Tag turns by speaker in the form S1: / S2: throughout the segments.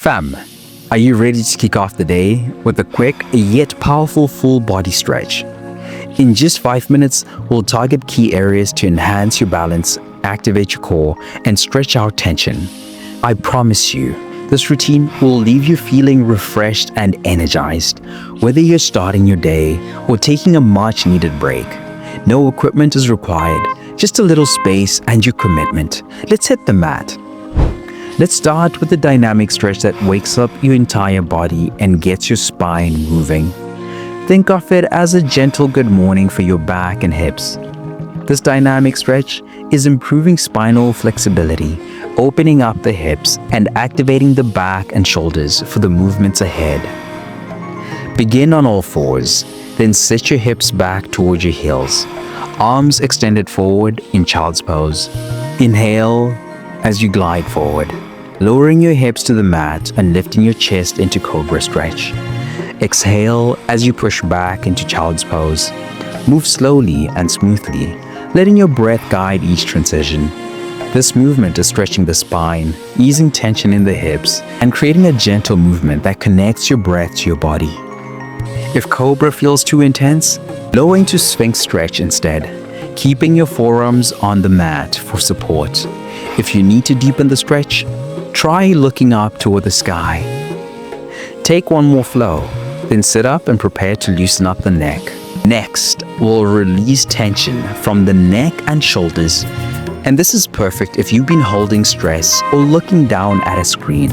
S1: Fam, are you ready to kick off the day with a quick yet powerful full body stretch? In just 5 minutes, we'll target key areas to enhance your balance, activate your core, and stretch out tension. I promise you, this routine will leave you feeling refreshed and energized, whether you're starting your day or taking a much-needed break. No equipment is required, just a little space and your commitment. Let's hit the mat. Let's start with the dynamic stretch that wakes up your entire body and gets your spine moving. Think of it as a gentle good morning for your back and hips. This dynamic stretch is improving spinal flexibility, opening up the hips, and activating the back and shoulders for the movements ahead. Begin on all fours, then sit your hips back towards your heels, arms extended forward in child's pose. Inhale as you glide forward, lowering your hips to the mat and lifting your chest into cobra stretch. Exhale as you push back into child's pose. Move slowly and smoothly, letting your breath guide each transition. This movement is stretching the spine, easing tension in the hips, and creating a gentle movement that connects your breath to your body. If cobra feels too intense, lower into sphinx stretch instead, keeping your forearms on the mat for support. If you need to deepen the stretch, try looking up toward the sky. Take one more flow, then sit up and prepare to loosen up the neck. Next, we'll release tension from the neck and shoulders. And this is perfect if you've been holding stress or looking down at a screen.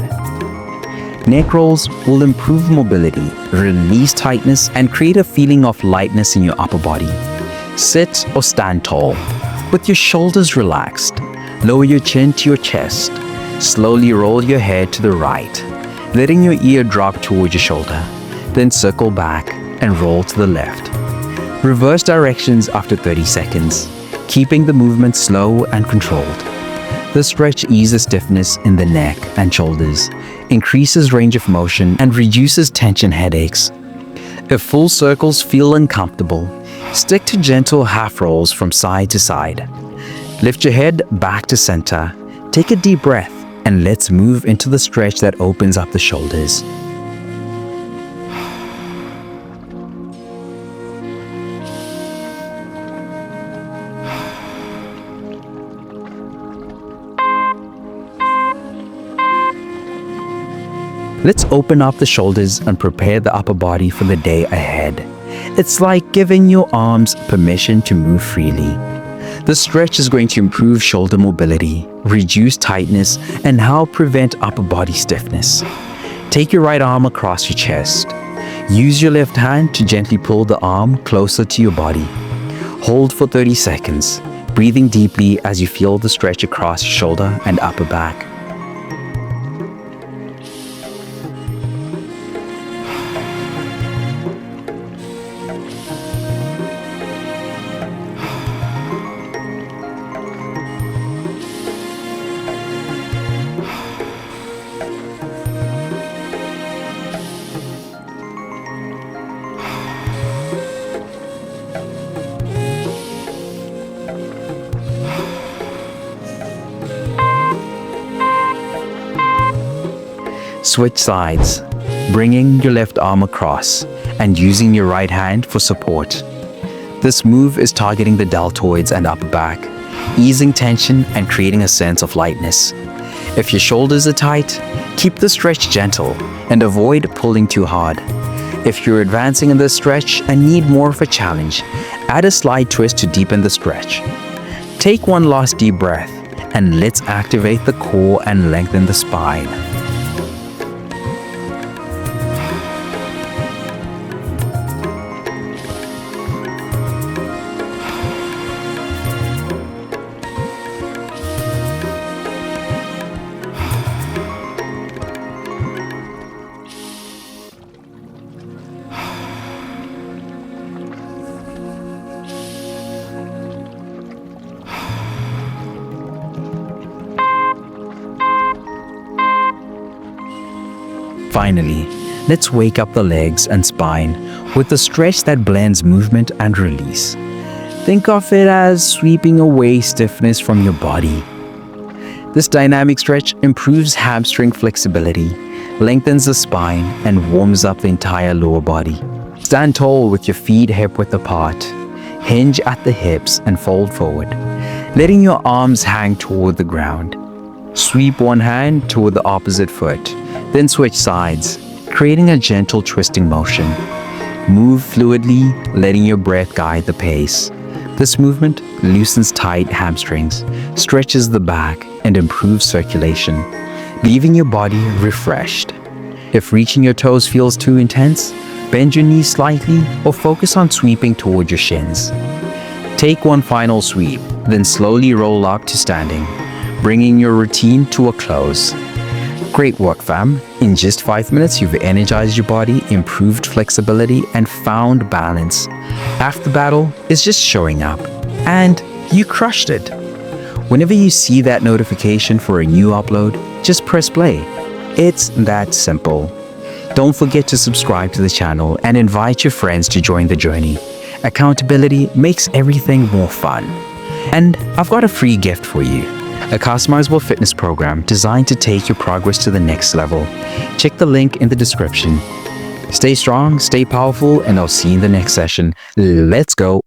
S1: Neck rolls will improve mobility, release tightness, and create a feeling of lightness in your upper body. Sit or stand tall, with your shoulders relaxed. Lower your chin to your chest. Slowly roll your head to the right, letting your ear drop towards your shoulder. Then circle back and roll to the left. Reverse directions after 30 seconds, keeping the movement slow and controlled. The stretch eases stiffness in the neck and shoulders, increases range of motion, and reduces tension headaches. If full circles feel uncomfortable, stick to gentle half rolls from side to side. Lift your head back to center, take a deep breath, and let's move into the stretch that opens up the shoulders. Let's open up the shoulders and prepare the upper body for the day ahead. It's like giving your arms permission to move freely. The stretch is going to improve shoulder mobility, reduce tightness, and help prevent upper body stiffness. Take your right arm across your chest. Use your left hand to gently pull the arm closer to your body. Hold for 30 seconds, breathing deeply as you feel the stretch across your shoulder and upper back. Switch sides, bringing your left arm across and using your right hand for support. This move is targeting the deltoids and upper back, easing tension and creating a sense of lightness. If your shoulders are tight, keep the stretch gentle and avoid pulling too hard. If you're advancing in this stretch and need more of a challenge, add a slight twist to deepen the stretch. Take one last deep breath and let's activate the core and lengthen the spine. Finally, let's wake up the legs and spine with a stretch that blends movement and release. Think of it as sweeping away stiffness from your body. This dynamic stretch improves hamstring flexibility, lengthens the spine, and warms up the entire lower body. Stand tall with your feet hip-width apart. Hinge at the hips and fold forward, letting your arms hang toward the ground. Sweep one hand toward the opposite foot, then switch sides, creating a gentle twisting motion. Move fluidly, letting your breath guide the pace. This movement loosens tight hamstrings, stretches the back, and improves circulation, leaving your body refreshed. If reaching your toes feels too intense, bend your knees slightly or focus on sweeping toward your shins. Take one final sweep, then slowly roll up to standing, bringing your routine to a close. Great work, fam. In just 5 minutes, you've energized your body, improved flexibility, and found balance. Half the battle is just showing up, and you crushed it. Whenever you see that notification for a new upload, just press play. It's that simple. Don't forget to subscribe to the channel and invite your friends to join the journey. Accountability makes everything more fun. And I've got a free gift for you. A customizable fitness program designed to take your progress to the next level. Check the link in the description. Stay strong, stay powerful, and I'll see you in the next session. Let's go.